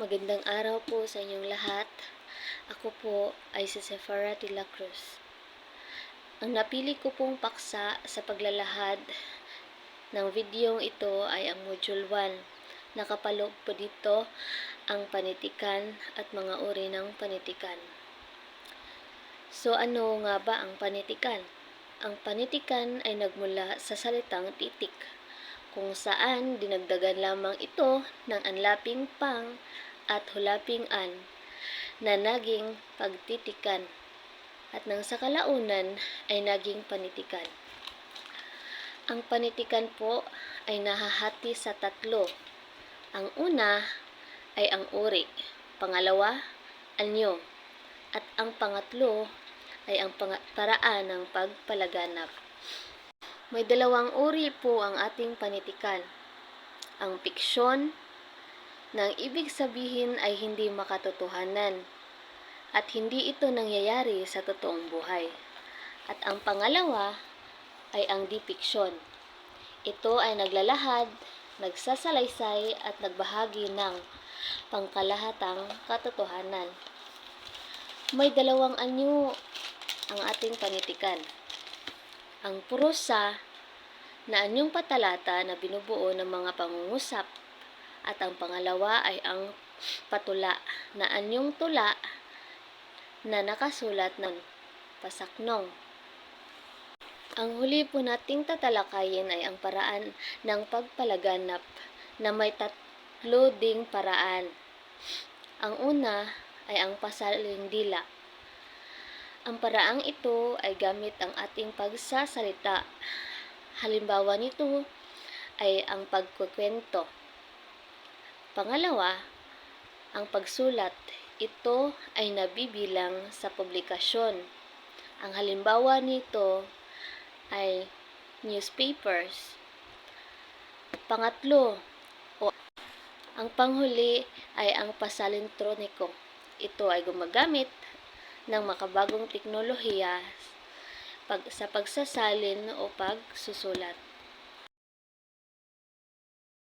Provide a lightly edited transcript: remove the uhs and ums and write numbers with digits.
Magandang araw po sa inyong lahat. Ako po ay si Sephora de la Cruz. Ang napili ko pong paksa sa paglalahad ng videong ito ay ang Module 1. Nakapaloob po dito ang panitikan at mga uri ng panitikan. So ano nga ba ang panitikan? Ang panitikan ay nagmula sa salitang titik, kung saan dinagdagan lamang ito ng anlaping pang at hulaping an na naging pagtitikan at nang sa kalaunan ay naging panitikan. Ang panitikan po ay nahahati sa tatlo. Ang una ay ang uri, pangalawa, anyo, at ang pangatlo ay ang paraan ng pagpalaganap. May dalawang uri po ang ating panitikan. Ang piksyon, na ang ibig sabihin ay hindi makatotohanan at hindi ito nangyayari sa totoong buhay. At ang pangalawa ay ang dipiksyon. Ito ay naglalahad, nagsasalaysay at nagbahagi ng pangkalahatang katotohanan. May dalawang anyo ang ating panitikan. Ang prosa na anyong patalata na binubuo ng mga pangungusap, at ang pangalawa ay ang patula na anyong tula na nakasulat ng pasaknong. Ang huli po nating tatalakayin ay ang paraan ng pagpalaganap na may tatlo ding paraan. Ang una ay ang pasalindila. Ang paraang ito ay gamit ang ating pagsasalita. Halimbawa nito ay ang pagkukwento. Pangalawa, ang pagsulat. Ito ay nabibilang sa publikasyon. Ang halimbawa nito ay newspapers. Pangatlo, ang panghuli ay ang pasalintroniko. Ito ay gumagamit ng makabagong teknolohiya sa pagsasalin o pagsusulat.